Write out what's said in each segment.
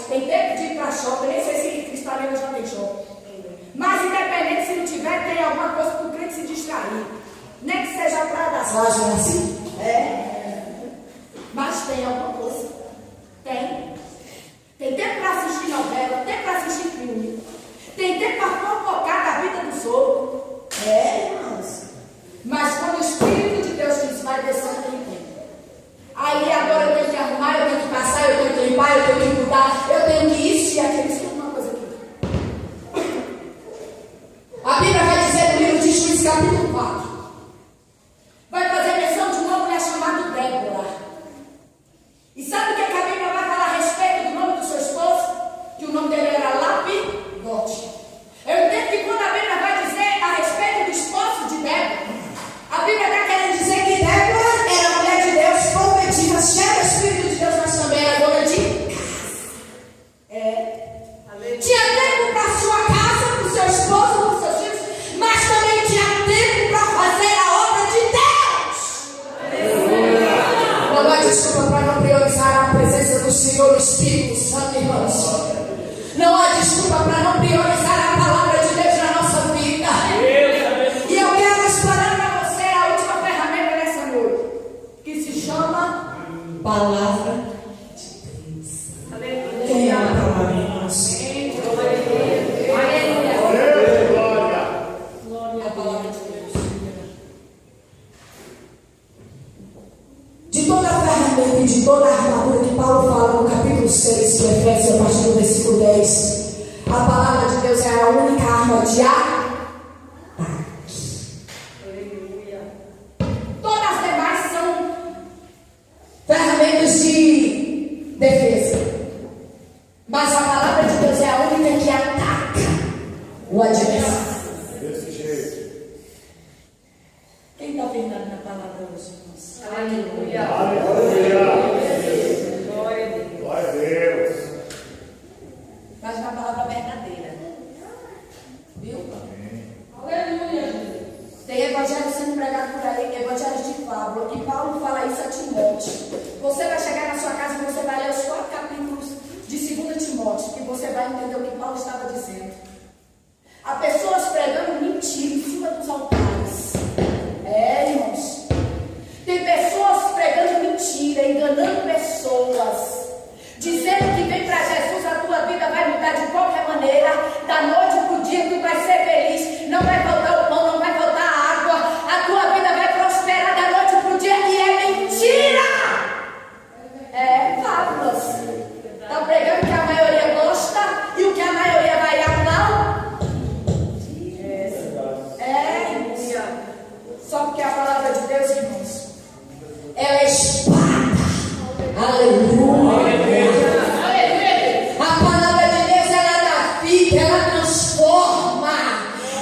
tem tempo de ir para shopping, nem sei se Cristalina já tem shopping. Mas independente se não tiver, tem alguma coisa para o crente se distrair. Nem que seja para das lajes assim. Mas tem alguma coisa. Tem. Tem tempo para assistir novela, tem tempo para assistir filme. Tem tempo para fofocar da vida dos outros. Irmãos. Mas quando o Espírito de Deus diz, vai descer aquele tempo. Aí agora eu tenho que arrumar, eu tenho que passar, eu tenho que limpar, eu tenho que mudar, eu tenho que isso e aquilo. Escuta uma coisa aqui. A Bíblia vai dizer no livro de Juízes, capítulo 4. Vai fazer menção de uma mulher chamada Débora. E sabe o que a Bíblia vai falar a respeito do nome do seu esposo? Que o nome dele era Lapidote. Eu entendo que quando a Bíblia vai dizer a respeito do esposo de Débora, a Bíblia está querendo dizer que Débora era mulher de Deus, profetisa, cheia do Espírito de Deus, mas também era dona de casa. Tinha tempo para sua casa, para o seu esposo, para os seus filhos, mas também tinha tempo para fazer a obra de Deus. Não há desculpa para não priorizar a presença do Senhor, o Espírito Santo, irmãos. Não há desculpa para não priorizar a palavra de Deus na nossa vida. E eu quero explorar para você a última ferramenta nessa noite, que se chama Palavra de Deus. Quem é a palavra, irmãos? A palavra de Deus. De toda a ferramenta e de toda a armadura que Paulo fala no capítulo 6 de Efésios, a partir do versículo 10, a palavra de Deus é a única arma de ataque. Todas as demais são ferramentas de defesa, mas a palavra de Deus é a única que ataca o adversário. Desse jeito. Quem está vendado na palavra hoje, irmãos? Aleluia. Aleluia. Glória a Deus. Glória a Deus. Mas na palavra verdadeira. Viu? Aleluia. Tem evangelho sendo pregado por aí, evangelho de Pablo. E Paulo fala isso a Timóteo. Você vai chegar na sua casa e você vai ler os 4 capítulos de 2 Timóteo, que você vai entender o que Paulo estava dizendo. Há pessoas pregando mentira em cima dos altares. Irmãos. Tem pessoas pregando mentira, enganando pessoas, dizendo que vem para Jesus, a tua vida vai mudar de qualquer maneira, da noite para o dia tu vai ser feliz, não vai faltar o pão, não vai faltar a água, a tua vida vai prosperar da noite para o dia, e é mentira! Fábulas. Estão pregando que a maioria gosta e o que a maioria vai não. Só porque a palavra de Deus, irmãos, ela é espada. Aleluia. A palavra de Deus, ela dá vida, ela transforma.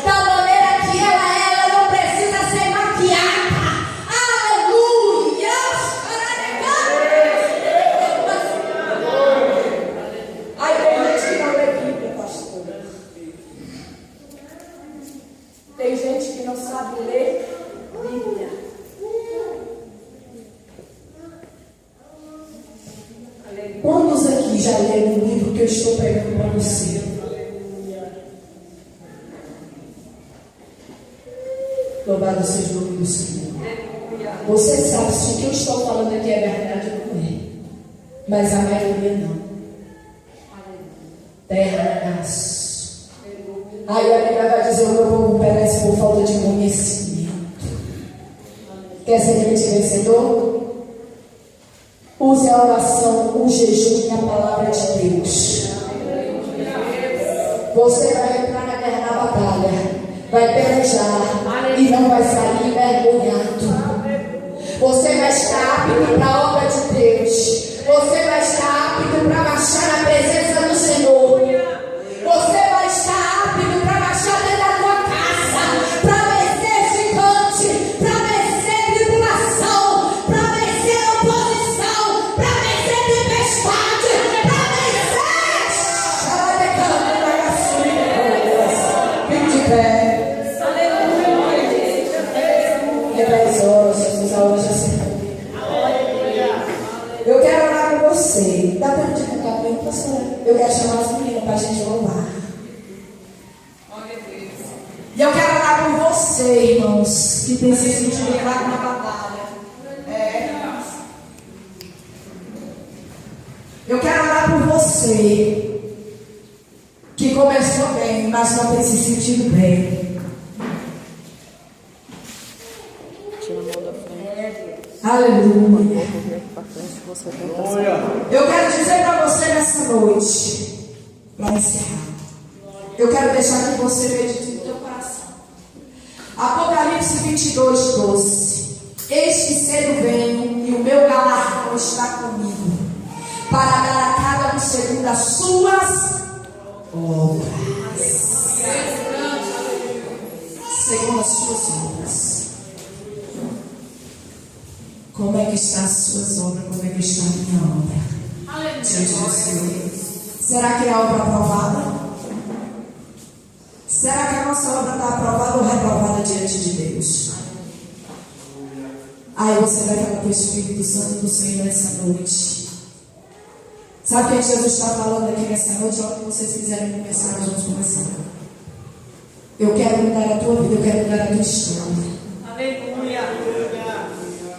Da maneira que ela não precisa ser maquiada. Aleluia. Aí tem gente que não lê Bíblia, pastor. Tem gente que não sabe ler Bíblia. Quantos aqui já leram o livro que eu estou pregando para você? Louvado seja o nome do Senhor. Você sabe se o que eu estou falando aqui é verdade ou não é. Mas a maioria não. Terras. Aí a Bíblia vai dizer: o meu povo perece por falta de conhecimento. Quer ser gente vencedor? Use a oração, o jejum e a palavra de Deus. Você vai entrar na guerra, na batalha, vai pelejar e não vai sair envergonhado. Você vai estar apto para a obra de Deus. Você vai estar apto para marchar na presença do Senhor. Você vai estar apto para marchar dentro da tua casa, para vencer gigante, para vencer tribulação, para vencer oposição, para vencer tempestade, para vencer. Fique de pé. É 10 horas, Jesus, a hora já se. Eu quero orar com você. Dá tempo de cantar comigo, pastora? Eu quero chamar as meninas para a gente louvar. E eu quero orar por você, irmãos, que tem se sentido fraco na batalha. Eu quero orar por você que começou bem, mas não tem se sentido bem. Aleluia. Eu quero dizer para você nessa noite, para encerrar, eu quero deixar que você medite no teu coração. Apocalipse 22:12. Eis que cedo venho e o meu galardão está comigo, para dar a cada um segundo as suas obras. Segundo as suas obras. Como é que estão as suas obras? Como é que está a minha obra? Diante do Senhor. Será que é a obra aprovada? Será que a nossa obra está aprovada ou reprovada diante de Deus? Aí você vai falar para o Espírito Santo do Senhor nessa noite. Sabe o que Jesus está falando aqui nessa noite? Olha o que vocês quiserem começar, nós vamos começar. Eu quero mudar a tua vida, eu quero mudar a tua história. Aleluia.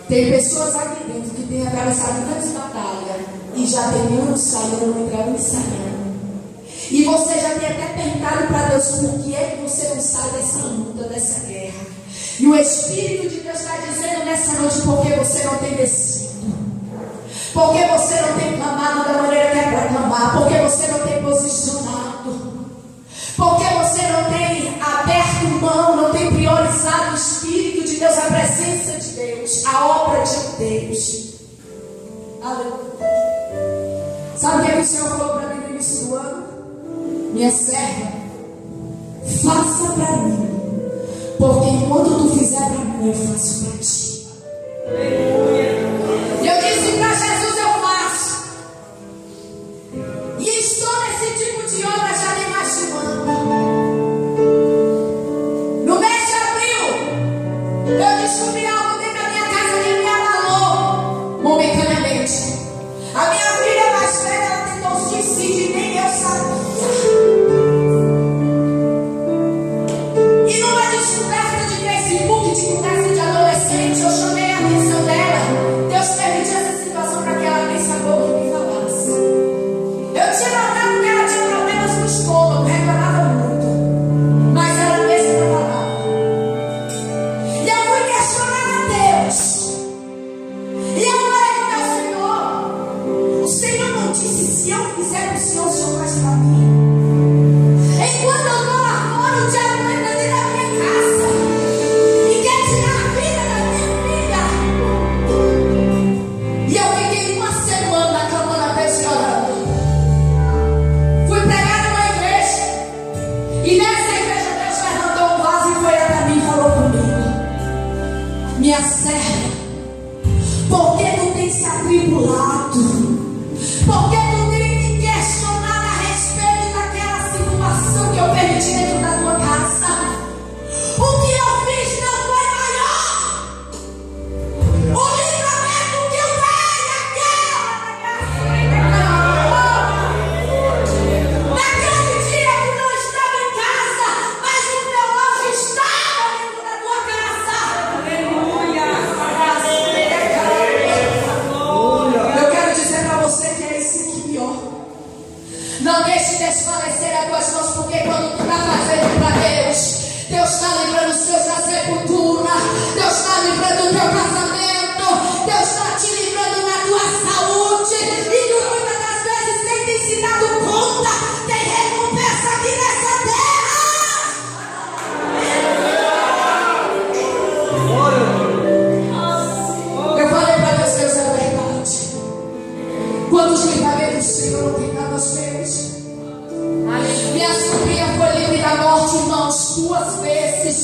Tem pessoas aqui dentro que têm atravessado tantas batalhas e já tem anos saindo, entrando e saindo. E você já tem até perguntado para Deus por que é que você não sai dessa luta, dessa guerra. E o Espírito de Deus está dizendo nessa noite porque você não tem descido. Porque você não tem clamado da maneira que é para clamar. Porque você não tem posicionado. Porque você não tem aberto mão, não tem priorizado o Espírito de Deus, a presença de Deus, a obra de Deus. Aleluia. Sabe o que o Senhor falou para mim no início do ano? Minha serva, faça para mim, porque enquanto tu fizer para mim, eu faço para ti. Aleluia. E eu disse para Jesus, eu faço. E estou nesse tipo de obra já nem mais de um ano. No mês de abril, eu descobri algo dentro da minha casa que me abalou momentaneamente. A minha filha mais velha, ela tentou suicídio e nem eu sabia. E numa descoberta de Facebook, de conversa de adolescente, eu chamei a atenção dela. Deus permitiu essa situação para que ela nem sabia o que me falasse. Eu tinha notado que ela tinha problemas no estômago, reclamava muito. Mas ela mesma não falava. E eu fui questionar a Deus. E eu falei com meu Senhor. O Senhor não disse, se eu fizer o Senhor faz para mim. Enquanto eu estou lá fora, o diabo vai entrar dentro da minha casa e quer tirar a vida da minha filha. E eu fiquei uma semana clamando a Deus e orando. Fui pregar numa igreja. E nessa igreja Deus levantou um vaso e foi até mim e falou comigo. Minha serva, por que tu tem se atribulado? Por que tu tem me questionado a respeito daquela situação que eu permiti dentro da tua casa? O que eu fiz não foi maior. O livramento que eu dei naquele dia tu não estava em casa, mas o meu anjo estava dentro da tua casa. Aleluia. Eu quero dizer para você que é esse que pior. Não deixe desfalecer as tuas mãos, porque quando tu está fazendo para Deus, Deus está livrando os seus da sepultura, Deus está livrando o teu casamento, Deus está te livrando na tua saúde. E tu muitas das vezes nem tem se dado conta, tem recompensa aqui nessa terra. Eu falei para Deus, Deus é verdade. Quantos livramentos o Senhor não tem dado aos meus? Minha sobrinha foi livre da morte, irmãos, 2 vezes,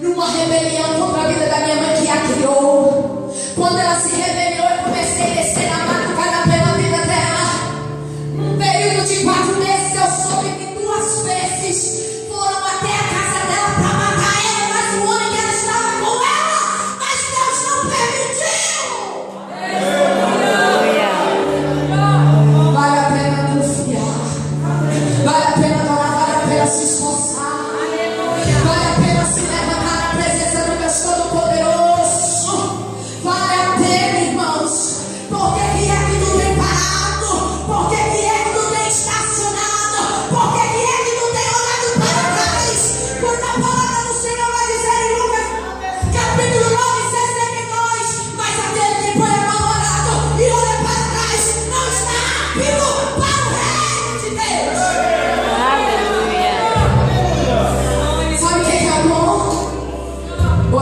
numa rebelião contra a vida da minha mãe que a criou. Quando ela se rebelou, eu comecei a descer na madrugada pela vida dela. Num período de 4 meses, eu soube que 2 vezes foram até a casa dela para matar ela, mas o homem que ela estava com ela, mas Deus não permitiu.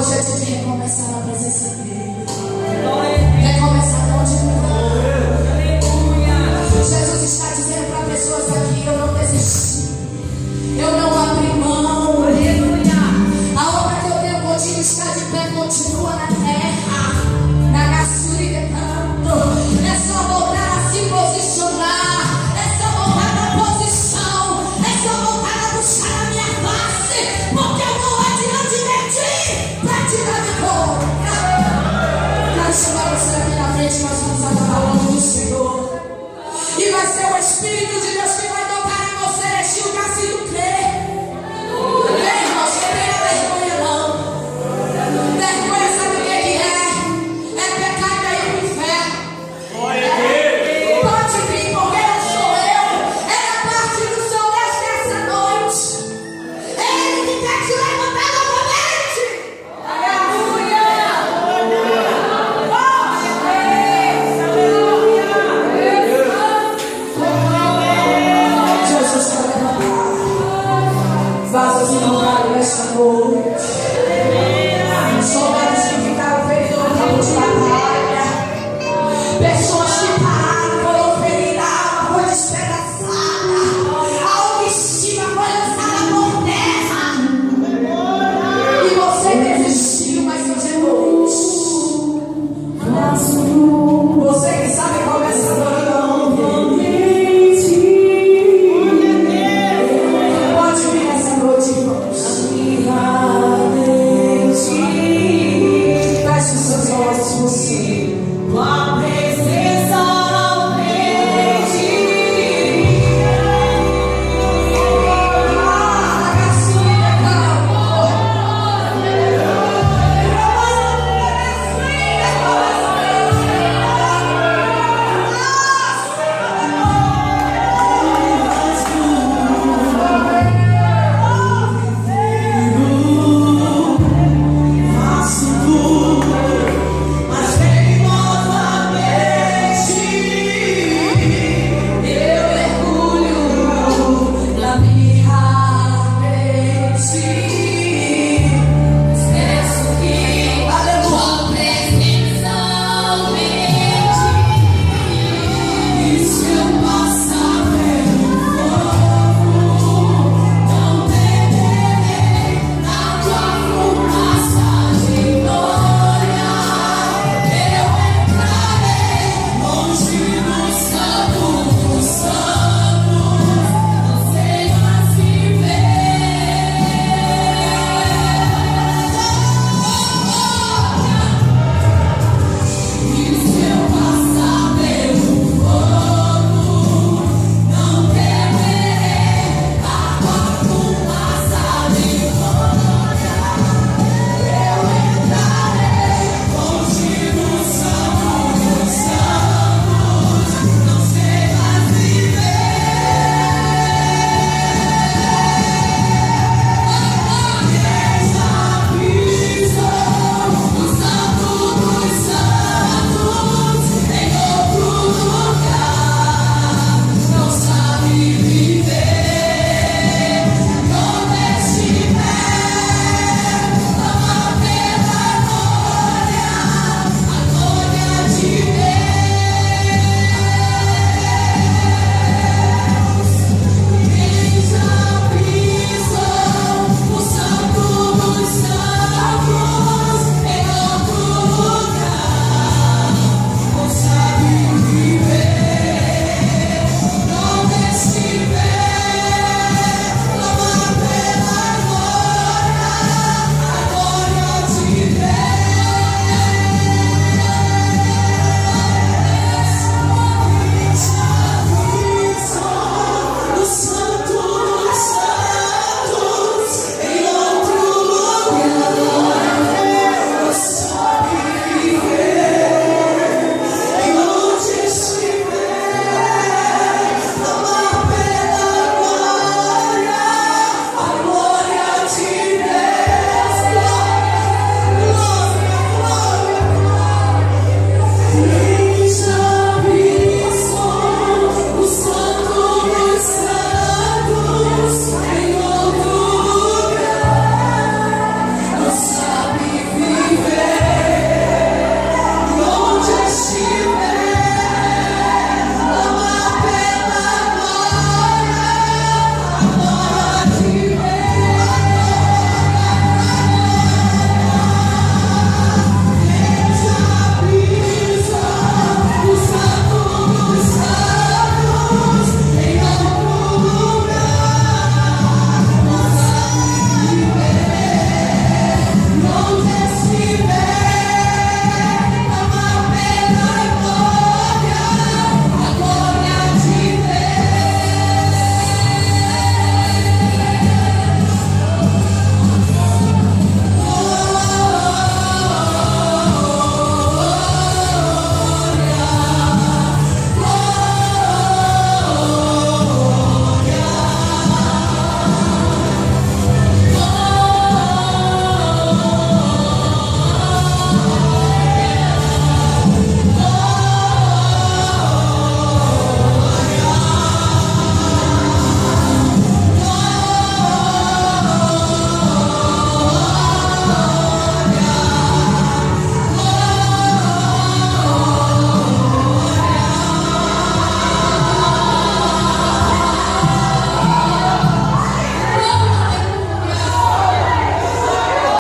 Hoje é dia de recomeçar na presença dele.